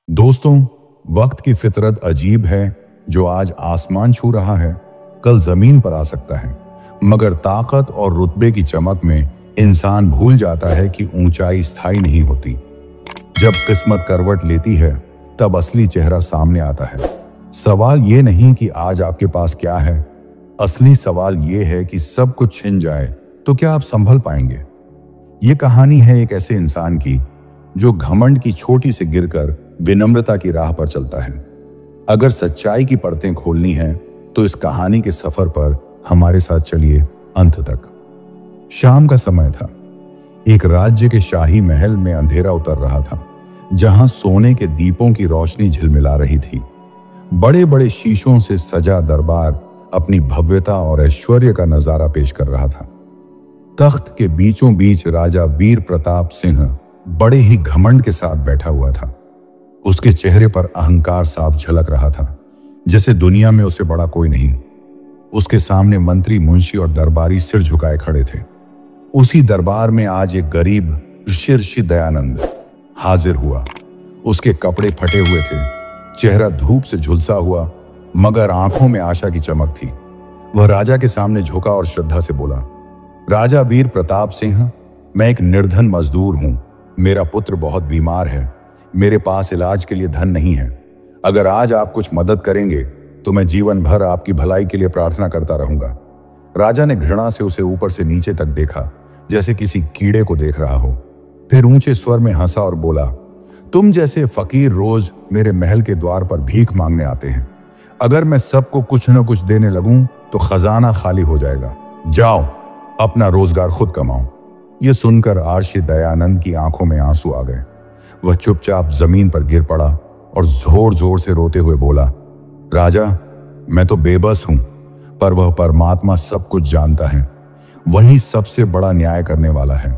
दोस्तों, वक्त की फितरत अजीब है। जो आज आसमान छू रहा है कल जमीन पर आ सकता है, मगर ताकत और रुतबे की चमक में इंसान भूल जाता है कि ऊंचाई स्थायी नहीं होती। जब किस्मत करवट लेती है तब असली चेहरा सामने आता है। सवाल ये नहीं कि आज आपके पास क्या है, असली सवाल ये है कि सब कुछ छिन जाए तो क्या आप संभल पाएंगे। ये कहानी है एक ऐसे इंसान की जो घमंड की छोटी से गिरकर विनम्रता की राह पर चलता है। अगर सच्चाई की परतें खोलनी है तो इस कहानी के सफर पर हमारे साथ चलिए अंत तक। शाम का समय था। एक राज्य के शाही महल में अंधेरा उतर रहा था, जहां सोने के दीपों की रोशनी झिलमिला रही थी। बड़े बड़े शीशों से सजा दरबार अपनी भव्यता और ऐश्वर्य का नजारा पेश कर रहा था। तख्त के बीचों बीच राजा वीर प्रताप सिंह बड़े ही घमंड के साथ बैठा हुआ था। उसके चेहरे पर अहंकार साफ झलक रहा था, जैसे दुनिया में उससे बड़ा कोई नहीं। उसके सामने मंत्री, मुंशी और दरबारी सिर झुकाए खड़े थे। उसी दरबार में आज एक गरीब ऋषि दयानंद हाजिर हुआ। उसके कपड़े फटे हुए थे, चेहरा धूप से झुलसा हुआ, मगर आंखों में आशा की चमक थी। वह राजा के सामने झुका और श्रद्धा से बोला, राजा वीर प्रताप सिंह, मैं एक निर्धन मजदूर हूं। मेरा पुत्र बहुत बीमार है। मेरे पास इलाज के लिए धन नहीं है। अगर आज आप कुछ मदद करेंगे तो मैं जीवन भर आपकी भलाई के लिए प्रार्थना करता रहूंगा। राजा ने घृणा से उसे ऊपर से नीचे तक देखा, जैसे किसी कीड़े को देख रहा हो। फिर ऊंचे स्वर में हंसा और बोला, तुम जैसे फकीर रोज मेरे महल के द्वार पर भीख मांगने आते हैं। अगर मैं सबको कुछ न कुछ देने लगूं तो खजाना खाली हो जाएगा। जाओ, अपना रोजगार खुद कमाओ। यह सुनकर आर्षि दयानंद की आंखों में आंसू आ गए। वह चुपचाप जमीन पर गिर पड़ा और जोर जोर से रोते हुए बोला, राजा, मैं तो बेबस हूं, पर वह परमात्मा सब कुछ जानता है। वही सबसे बड़ा न्याय करने वाला है।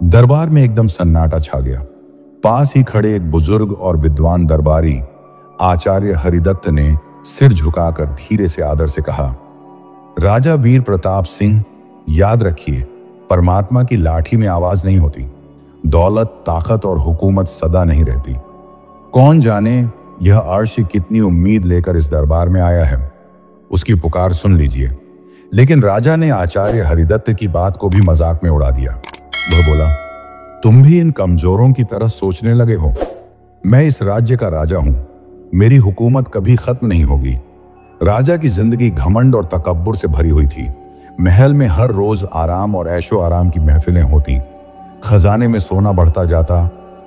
दरबार में एकदम सन्नाटा छा गया। पास ही खड़े एक बुजुर्ग और विद्वान दरबारी आचार्य हरिदत्त ने सिर झुकाकर धीरे से आदर से कहा, राजा वीर प्रताप सिंह, याद रखिए, परमात्मा की लाठी में आवाज नहीं होती। दौलत, ताकत और हुकूमत सदा नहीं रहती। कौन जाने यह अर्श कितनी उम्मीद लेकर इस दरबार में आया है। उसकी पुकार सुन लीजिए। लेकिन राजा ने आचार्य हरिदत्त की बात को भी मजाक में उड़ा दिया। वह बोला, तुम भी इन कमजोरों की तरह सोचने लगे हो। मैं इस राज्य का राजा हूं। मेरी हुकूमत कभी खत्म नहीं होगी। राजा की जिंदगी घमंड और तकब्बुर से भरी हुई थी। महल में हर रोज आराम और ऐशो आराम की महफिलें होती। खजाने में सोना बढ़ता जाता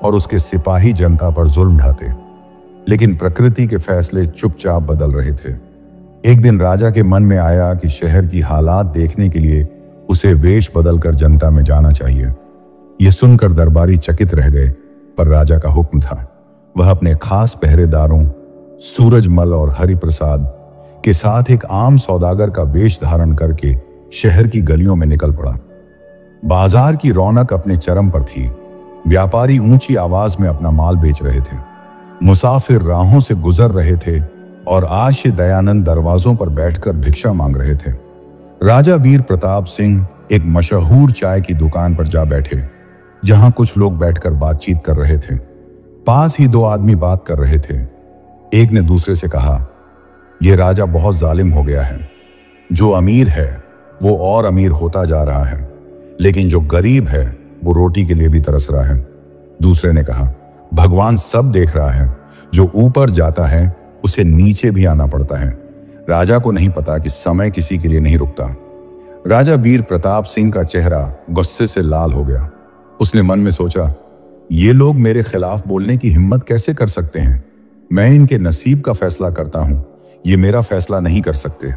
और उसके सिपाही जनता पर जुल्म ढाते। लेकिन प्रकृति के फैसले चुपचाप बदल रहे थे। एक दिन राजा के मन में आया कि शहर की हालात देखने के लिए उसे वेश बदलकर जनता में जाना चाहिए। यह सुनकर दरबारी चकित रह गए, पर राजा का हुक्म था। वह अपने खास पहरेदारों सूरजमल और हरिप्रसाद के साथ एक आम सौदागर का वेश धारण करके शहर की गलियों में निकल पड़ा। बाजार की रौनक अपने चरम पर थी। व्यापारी ऊंची आवाज में अपना माल बेच रहे थे। मुसाफिर राहों से गुजर रहे थे और आर्षि दयानंद दरवाजों पर बैठकर भिक्षा मांग रहे थे। राजा वीर प्रताप सिंह एक मशहूर चाय की दुकान पर जा बैठे, जहां कुछ लोग बैठकर बातचीत कर रहे थे। पास ही दो आदमी बात कर रहे थे। एक ने दूसरे से कहा, यह राजा बहुत जालिम हो गया है। जो अमीर है वो और अमीर होता जा रहा है, लेकिन जो गरीब है वो रोटी के लिए भी तरस रहा है। दूसरे ने कहा, भगवान सब देख रहा है। जो ऊपर जाता है उसे नीचे भी आना पड़ता है। राजा को नहीं पता कि समय किसी के लिए नहीं रुकता। राजा वीर प्रताप सिंह का चेहरा गुस्से से लाल हो गया। उसने मन में सोचा, ये लोग मेरे खिलाफ बोलने की हिम्मत कैसे कर सकते हैं। मैं इनके नसीब का फैसला करता हूं, ये मेरा फैसला नहीं कर सकते।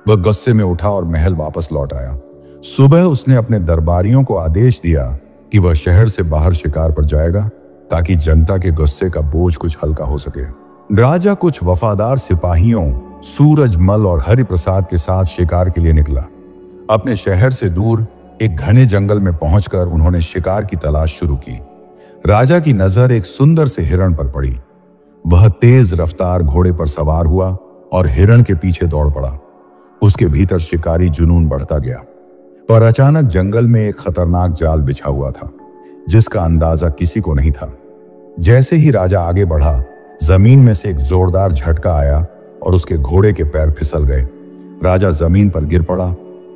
वह गुस्से में उठा और महल वापस लौट आया। सुबह उसने अपने दरबारियों को आदेश दिया कि वह शहर से बाहर शिकार पर जाएगा, ताकि जनता के गुस्से का बोझ कुछ हल्का हो सके। राजा कुछ वफादार सिपाहियों सूरजमल और हरिप्रसाद के साथ शिकार के लिए निकला। अपने शहर से दूर एक घने जंगल में पहुंचकर उन्होंने शिकार की तलाश शुरू की। राजा की नजर एक सुंदर से हिरण पर पड़ी। वह तेज रफ्तार घोड़े पर सवार हुआ और हिरण के पीछे दौड़ पड़ा। उसके भीतर शिकारी जुनून बढ़ता गया, पर अचानक जंगल में एक खतरनाक जाल बिछा हुआ था, जिसका अंदाजा किसी को नहीं था। जैसे ही राजा आगे बढ़ा, जमीन में से एक जोरदार झटका आया और उसके घोड़े के पैर फिसल गए। राजा जमीन पर गिर पड़ा।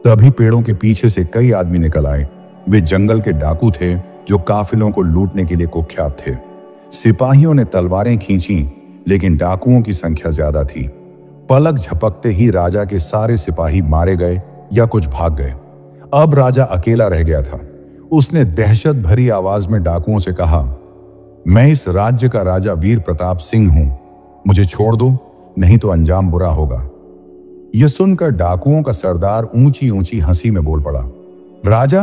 तभी पेड़ों के पीछे से कई आदमी निकल आए। वे जंगल के डाकू थे जो काफिलों को लूटने के लिए कुख्यात थे। सिपाहियों ने तलवारें खींची, लेकिन डाकुओं की संख्या ज्यादा थी। पलक झपकते ही राजा के सारे सिपाही मारे गए या कुछ भाग गए। अब राजा अकेला रह गया था। उसने दहशत भरी आवाज में डाकुओं से कहा, मैं इस राज्य का राजा वीर प्रताप सिंह हूं, मुझे छोड़ दो, नहीं तो अंजाम बुरा होगा। यह सुनकर डाकुओं का सरदार ऊंची ऊंची हंसी में बोल पड़ा, राजा?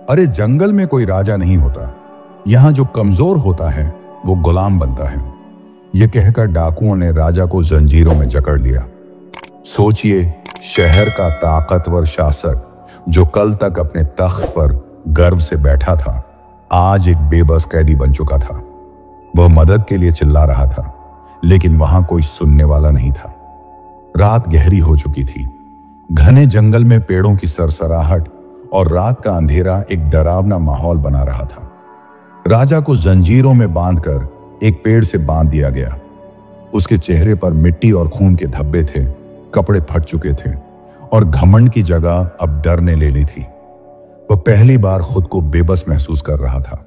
अरे जंगल में कोई राजा नहीं होता, यहां जो कमजोर होता है वो गुलाम बनता है। यह कहकर डाकुओं ने राजा को जंजीरों में जकड़ लिया। सोचिए, शहर का ताकतवर शासक जो कल तक अपने तख्त पर गर्व से बैठा था, आज एक बेबस कैदी बन चुका था। वह मदद के लिए चिल्ला रहा था, लेकिन वहां कोई सुनने वाला नहीं था। रात गहरी हो चुकी थी। घने जंगल में पेड़ों की सरसराहट और रात का अंधेरा एक डरावना माहौल बना रहा था। राजा को जंजीरों में बांधकर एक पेड़ से बांध दिया गया। उसके चेहरे पर मिट्टी और खून के धब्बे थे, कपड़े फट चुके थे और घमंड की जगह अब डर ने ले ली थी। वह पहली बार खुद को बेबस महसूस कर रहा था।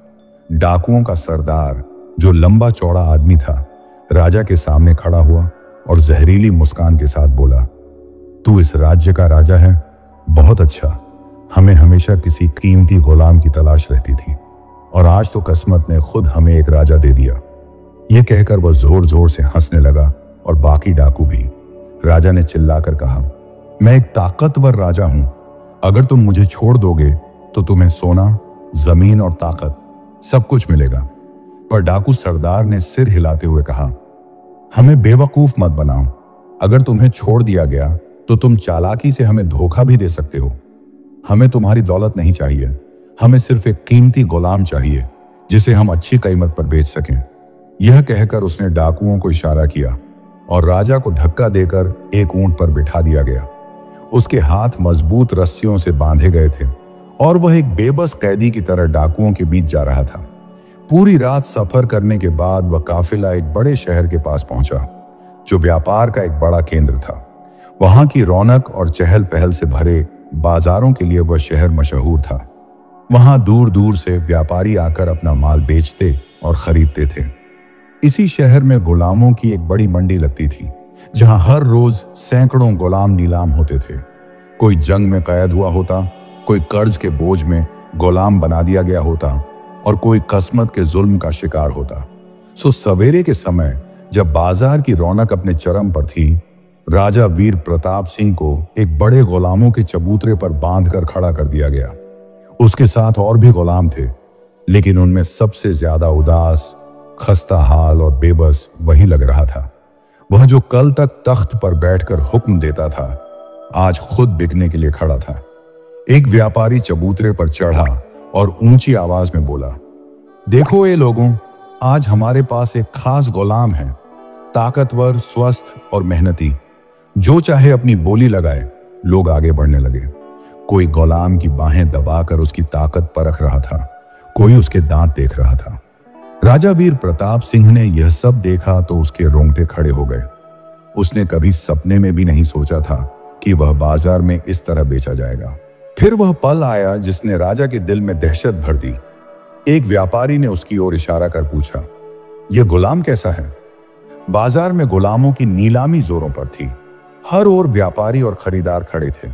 डाकुओं का सरदार, जो लंबा चौड़ा आदमी था, राजा के सामने खड़ा हुआ और जहरीली मुस्कान के साथ बोला, तू इस राज्य का राजा है? बहुत अच्छा। हमें हमेशा किसी कीमती गुलाम की तलाश रहती थी और आज तो किस्मत ने खुद हमें एक राजा दे दिया। यह कहकर वह जोर जोर से हंसने लगा और बाकी डाकू भी। राजा ने चिल्लाकर कहा, मैं एक ताकतवर राजा हूं। अगर तुम मुझे छोड़ दोगे तो तुम्हें सोना, जमीन और ताकत सब कुछ मिलेगा। पर डाकू सरदार ने सिर हिलाते हुए कहा, हमें बेवकूफ मत बनाओ। अगर तुम्हें छोड़ दिया गया तो तुम चालाकी से हमें धोखा भी दे सकते हो। हमें तुम्हारी दौलत नहीं चाहिए, हमें सिर्फ एक कीमती गुलाम चाहिए जिसे हम अच्छी कीमत पर बेच सकें। यह कहकर उसने डाकुओं को इशारा किया और राजा को धक्का देकर एक ऊंट पर बिठा दिया गया। उसके हाथ मजबूत रस्सियों से बांधे गए थे और वह एक बेबस कैदी की तरह डाकुओं के बीच जा रहा था। पूरी रात सफर करने के बाद वह काफिला एक बड़े शहर के पास पहुंचा, जो व्यापार का एक बड़ा केंद्र था। वहां की रौनक और चहल पहल से भरे बाजारों के लिए वह शहर मशहूर था। वहां दूर दूर से व्यापारी आकर अपना माल बेचते और खरीदते थे। इसी शहर में गुलामों की एक बड़ी मंडी लगती थी, जहां हर रोज सैकड़ों गुलाम नीलाम होते थे। कोई जंग में कैद हुआ होता, कोई कर्ज के बोझ में गुलाम बना दिया गया होता और कोई किस्मत के जुल्म का शिकार होता। सो सवेरे के समय जब बाजार की रौनक अपने चरम पर थी, राजा वीर प्रताप सिंह को एक बड़े गुलामों के चबूतरे पर बांधकर खड़ा कर दिया गया। उसके साथ और भी गुलाम थे, लेकिन उनमें सबसे ज्यादा उदास, खस्ता हाल और बेबस वही लग रहा था। वह जो कल तक तख्त पर बैठकर हुक्म देता था, आज खुद बिकने के लिए खड़ा था। एक व्यापारी चबूतरे पर चढ़ा और ऊंची आवाज में बोला, देखो ये लोगों, आज हमारे पास एक खास गुलाम है, ताकतवर, स्वस्थ और मेहनती। जो चाहे अपनी बोली लगाए। लोग आगे बढ़ने लगे। कोई गुलाम की बाहें दबाकर उसकी ताकत परख रहा था, कोई उसके दांत देख रहा था। राजा वीर प्रताप सिंह ने यह सब देखा तो उसके रोंगटे खड़े हो गए। उसने कभी सपने में भी नहीं सोचा था कि वह बाजार में इस तरह बेचा जाएगा। फिर वह पल आया जिसने राजा के दिल में दहशत भर दी। एक व्यापारी ने उसकी ओर इशारा कर पूछा, यह गुलाम कैसा है? बाजार में गुलामों की नीलामी जोरों पर थी। हर ओर व्यापारी और खरीदार खड़े थे।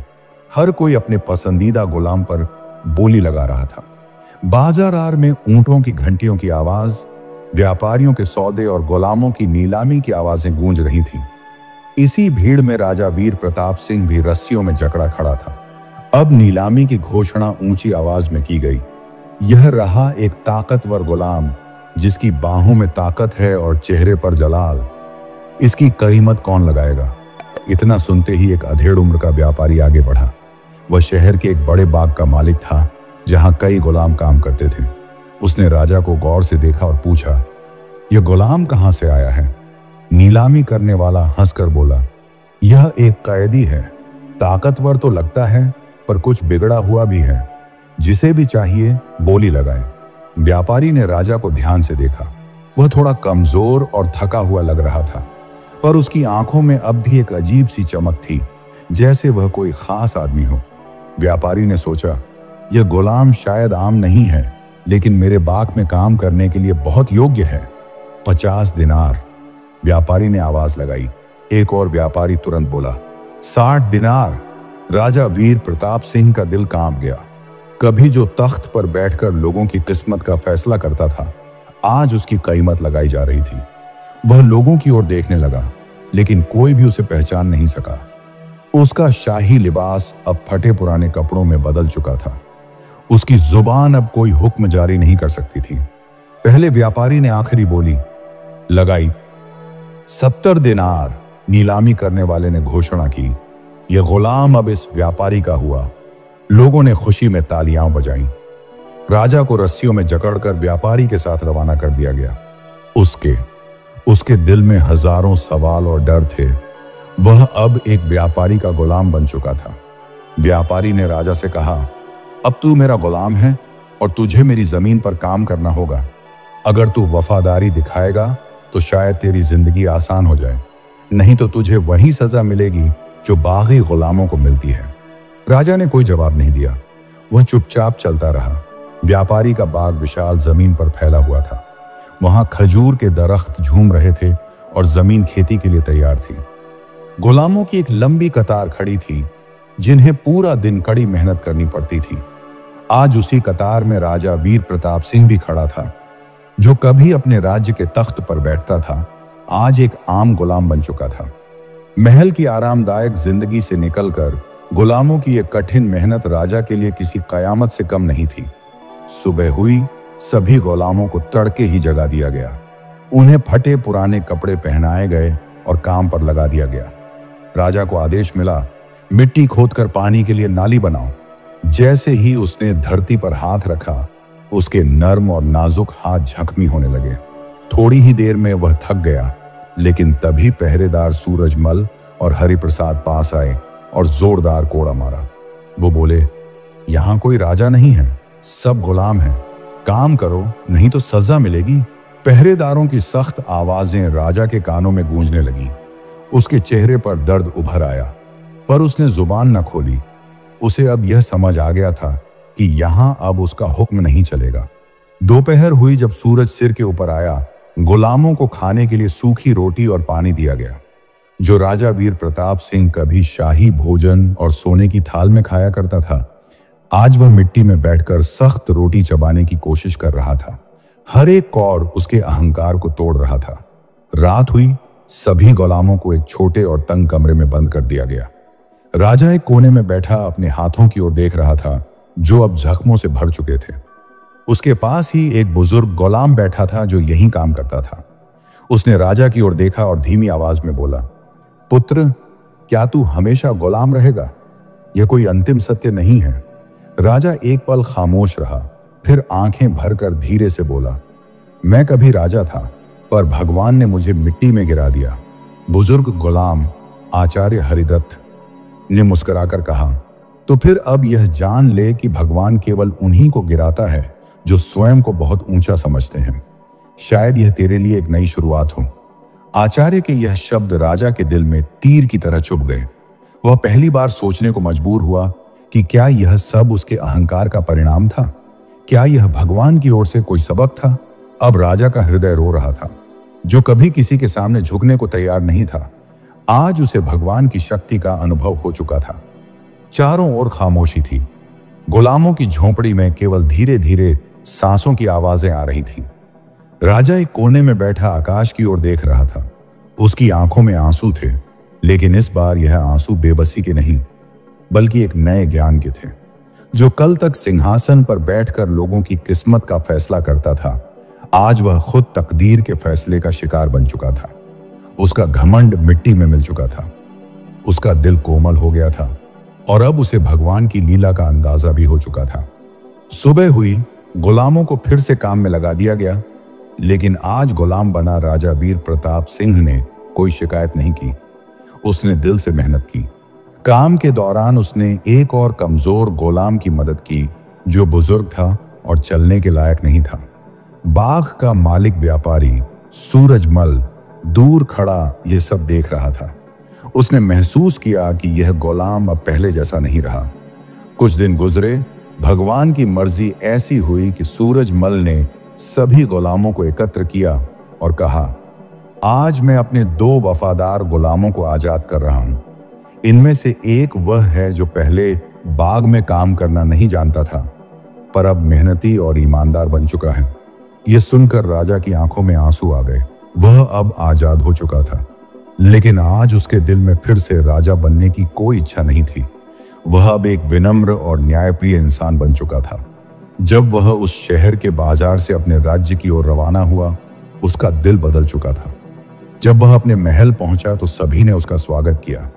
हर कोई अपने पसंदीदा गुलाम पर बोली लगा रहा था। बाजार में ऊंटों की घंटियों की आवाज, व्यापारियों के सौदे और गुलामों की नीलामी की आवाजें गूंज रही थीं। इसी भीड़ में राजा वीर प्रताप सिंह भी रस्सियों में जकड़ा खड़ा था। अब नीलामी की घोषणा ऊंची आवाज में की गई। यह रहा एक ताकतवर गुलाम जिसकी बाहों में ताकत है और चेहरे पर जलाल। इसकी कीमत कौन लगाएगा? इतना सुनते ही एक अधेड़ उम्र का व्यापारी आगे बढ़ा। वह शहर के एक बड़े बाग का मालिक था, जहां कई गुलाम काम करते थे। उसने राजा को गौर से देखा और पूछा, यह गुलाम कहां से आया है? नीलामी करने वाला हंसकर बोला, यह एक कैदी है। ताकतवर तो लगता है, पर कुछ बिगड़ा हुआ भी है। जिसे भी चाहिए बोली लगाए। व्यापारी ने राजा को ध्यान से देखा। वह थोड़ा कमजोर और थका हुआ लग रहा था, पर उसकी आंखों में अब भी एक अजीब सी चमक थी, जैसे वह कोई खास आदमी हो। व्यापारी ने सोचा, यह गुलाम शायद आम नहीं है, लेकिन मेरे बाग में काम करने के लिए बहुत योग्य है। 50 दिनार, व्यापारी ने आवाज लगाई। एक और व्यापारी तुरंत बोला, 60 दिनार। राजा वीर प्रताप सिंह का दिल कांप गया। कभी जो तख्त पर बैठकर लोगों की किस्मत का फैसला करता था, आज उसकी कीमत लगाई जा रही थी। वह लोगों की ओर देखने लगा, लेकिन कोई भी उसे पहचान नहीं सका। उसका शाही लिबास अब फटे पुराने कपड़ों में बदल चुका था। उसकी जुबान अब कोई हुक्म जारी नहीं कर सकती थी। पहले व्यापारी ने आखिरी बोली लगाई। 70 दिनार, नीलामी करने वाले ने घोषणा की। यह गुलाम अब इस व्यापारी का हुआ। लोगों ने खुशी में तालियां बजाईं। राजा को रस्सियों में जकड़कर व्यापारी के साथ रवाना कर दिया गया। उसके दिल में हजारों सवाल और डर थे। वह अब एक व्यापारी का गुलाम बन चुका था। व्यापारी ने राजा से कहा, अब तू मेरा गुलाम है और तुझे मेरी जमीन पर काम करना होगा। अगर तू वफादारी दिखाएगा तो शायद तेरी जिंदगी आसान हो जाए, नहीं तो तुझे वही सजा मिलेगी जो बागी गुलामों को मिलती है। राजा ने कोई जवाब नहीं दिया। वह चुपचाप चलता रहा। व्यापारी का बाग विशाल जमीन पर फैला हुआ था। वहां खजूर के दरख्त झूम रहे थे और जमीन खेती के लिए तैयार थी। गुलामों की एक लंबी कतार खड़ी थी, जिन्हें पूरा दिन कड़ी मेहनत करनी पड़ती थी। आज उसी कतार में राजा वीर प्रताप सिंह भी खड़ा था। जो कभी अपने राज्य के तख्त पर बैठता था, आज एक आम गुलाम बन चुका था। महल की आरामदायक जिंदगी से निकलकर गुलामों की यह कठिन मेहनत राजा के लिए किसी कयामत से कम नहीं थी। सुबह हुई, सभी गुलामों को तड़के ही जगा दिया गया। उन्हें फटे पुराने कपड़े पहनाए गए और काम पर लगा दिया गया। राजा को आदेश मिला, मिट्टी खोदकर पानी के लिए नाली बनाओ। जैसे ही उसने धरती पर हाथ रखा, उसके नर्म और नाजुक हाथ जख्मी होने लगे। थोड़ी ही देर में वह थक गया, लेकिन तभी पहरेदार सूरजमल और हरिप्रसाद पास आए और जोरदार कोड़ा मारा। वो बोले, यहां कोई राजा नहीं है, सब गुलाम हैं। काम करो, नहीं तो सजा मिलेगी। पहरेदारों की सख्त आवाजें राजा के कानों में गूंजने लगीं। उसके चेहरे पर दर्द उभर आया, पर उसने जुबान न खोली। उसे अब यह समझ आ गया था कि यहां अब उसका हुक्म नहीं चलेगा। दोपहर हुई जब सूरज सिर के ऊपर आया। गुलामों को खाने के लिए सूखी रोटी और पानी दिया गया। जो राजा वीर प्रताप सिंह कभी शाही भोजन और सोने की थाल में खाया करता था, आज वह मिट्टी में बैठकर सख्त रोटी चबाने की कोशिश कर रहा था। हर एक कौर उसके अहंकार को तोड़ रहा था। रात हुई, सभी गुलामों को एक छोटे और तंग कमरे में बंद कर दिया गया। राजा एक कोने में बैठा अपने हाथों की ओर देख रहा था, जो अब जख्मों से भर चुके थे। उसके पास ही एक बुजुर्ग गुलाम बैठा था, जो यही काम करता था। उसने राजा की ओर देखा और धीमी आवाज में बोला, पुत्र, क्या तू हमेशा गुलाम रहेगा? यह कोई अंतिम सत्य नहीं है। राजा एक पल खामोश रहा, फिर आंखें भरकर धीरे से बोला, मैं कभी राजा था, पर भगवान ने मुझे मिट्टी में गिरा दिया। बुजुर्ग गुलाम आचार्य हरिदत्त ने मुस्कुराकर कहा, तो फिर अब यह जान ले कि भगवान केवल उन्हीं को गिराता है जो स्वयं को बहुत ऊंचा समझते हैं। शायद यह तेरे लिए एक नई शुरुआत हो। आचार्य के यह शब्द राजा के दिल में तीर की तरह चुभ गए। वह पहली बार सोचने को मजबूर हुआ कि क्या यह सब उसके अहंकार का परिणाम था? क्या यह भगवान की ओर से कोई सबक था? अब राजा का हृदय रो रहा था। जो कभी किसी के सामने झुकने को तैयार नहीं था, आज उसे भगवान की शक्ति का अनुभव हो चुका था। चारों ओर खामोशी थी। गुलामों की झोंपड़ी में केवल धीरे धीरे सांसों की आवाजें आ रही थी। राजा एक कोने में बैठा आकाश की ओर देख रहा था। उसकी आंखों में आंसू थे, लेकिन इस बार यह आंसू बेबसी के नहीं, बल्कि एक नए ज्ञान के थे। जो कल तक सिंहासन पर बैठकर लोगों की किस्मत का फैसला करता था, आज वह खुद तकदीर के फैसले का शिकार बन चुका था। उसका घमंड मिट्टी में मिल चुका था। उसका दिल कोमल हो गया था और अब उसे भगवान की लीला का अंदाजा भी हो चुका था। सुबह हुई, गुलामों को फिर से काम में लगा दिया गया, लेकिन आज गुलाम बना राजा वीर प्रताप सिंह ने कोई शिकायत नहीं की। उसने दिल से मेहनत की। काम के दौरान उसने एक और कमजोर गुलाम की मदद की, जो बुजुर्ग था और चलने के लायक नहीं था। बाग का मालिक व्यापारी सूरजमल दूर खड़ा यह सब देख रहा था। उसने महसूस किया कि यह गुलाम अब पहले जैसा नहीं रहा। कुछ दिन गुजरे, भगवान की मर्जी ऐसी हुई कि सूरजमल ने सभी गुलामों को एकत्र किया और कहा, आज मैं अपने 2 वफादार गुलामों को आजाद कर रहा हूं। इनमें से एक वह है जो पहले बाग में काम करना नहीं जानता था, पर अब मेहनती और ईमानदार बन चुका है। यह सुनकर राजा की आंखों में आंसू आ गए। वह अब आजाद हो चुका था, लेकिन आज उसके दिल में फिर से राजा बनने की कोई इच्छा नहीं थी। वह अब एक विनम्र और न्यायप्रिय इंसान बन चुका था। जब वह उस शहर के बाजार से अपने राज्य की ओर रवाना हुआ, उसका दिल बदल चुका था। जब वह अपने महल पहुंचा तो सभी ने उसका स्वागत किया,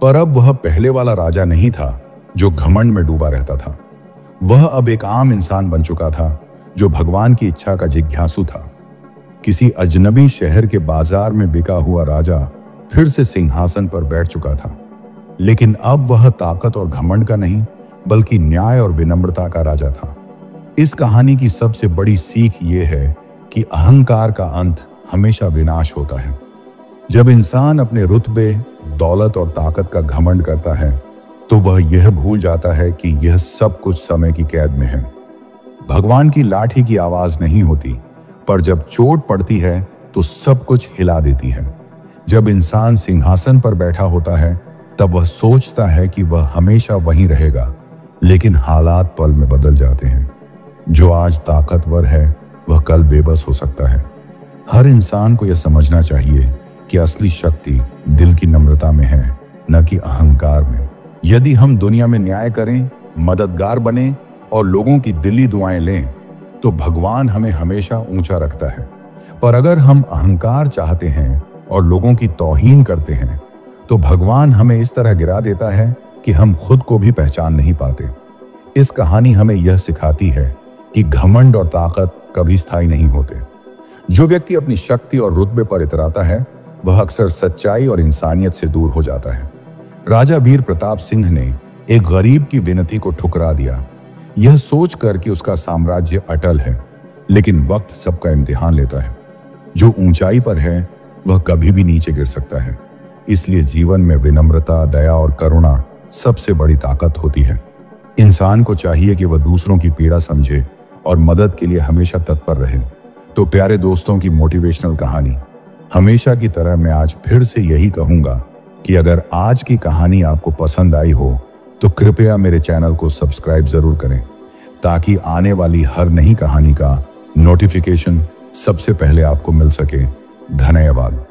पर अब वह पहले वाला राजा नहीं था जो घमंड में डूबा रहता था। वह अब एक आम इंसान बन चुका था जो भगवान की इच्छा का जिज्ञासु था। किसी अजनबी शहर के बाजार में बिका हुआ राजा फिर से सिंहासन पर बैठ चुका था, लेकिन अब वह ताकत और घमंड का नहीं, बल्कि न्याय और विनम्रता का राजा था। इस कहानी की सबसे बड़ी सीख ये है कि अहंकार का अंत हमेशा विनाश होता है। जब इंसान अपने रुतबे, दौलत और ताकत का घमंड करता है, तो वह यह भूल जाता है कि यह सब कुछ समय की कैद में है। भगवान की लाठी की आवाज नहीं होती, पर जब चोट पड़ती है तो सब कुछ हिला देती है। जब इंसान सिंहासन पर बैठा होता है, तब वह सोचता है कि वह हमेशा वहीं रहेगा, लेकिन हालात पल में बदल जाते हैं। जो आज ताकतवर है, वह कल बेबस हो सकता है। हर इंसान को यह समझना चाहिए कि असली शक्ति दिल की नम्रता में है, न कि अहंकार में। यदि हम दुनिया में न्याय करें, मददगार बने और लोगों की दिली दुआएं लें, तो भगवान हमें हमेशा ऊंचा रखता है। पर अगर हम अहंकार चाहते हैं और लोगों की तौहीन करते हैं, तो भगवान हमें इस तरह गिरा देता है कि हम खुद को भी पहचान नहीं पाते। इस कहानी हमें यह सिखाती है कि घमंड और ताकत कभी स्थायी नहीं होते। जो व्यक्ति अपनी शक्ति और रुतबे पर इतराता है, वह अक्सर सच्चाई और इंसानियत से दूर हो जाता है। राजा वीर प्रताप सिंह ने एक गरीब की विनती को ठुकरा दिया, यह सोचकर कि उसका साम्राज्य अटल है, लेकिन वक्त सबका इम्तिहान लेता है। जो ऊंचाई पर है, वह कभी भी नीचे गिर सकता है। इसलिए जीवन में विनम्रता, दया और करुणा सबसे बड़ी ताकत होती है। इंसान को चाहिए कि वह दूसरों की पीड़ा समझे और मदद के लिए हमेशा तत्पर रहे। तो प्यारे दोस्तों की मोटिवेशनल कहानी, हमेशा की तरह मैं आज फिर से यही कहूंगा कि अगर आज की कहानी आपको पसंद आई हो, तो कृपया मेरे चैनल को सब्सक्राइब जरूर करें, ताकि आने वाली हर नई कहानी का नोटिफिकेशन सबसे पहले आपको मिल सके। धन्यवाद।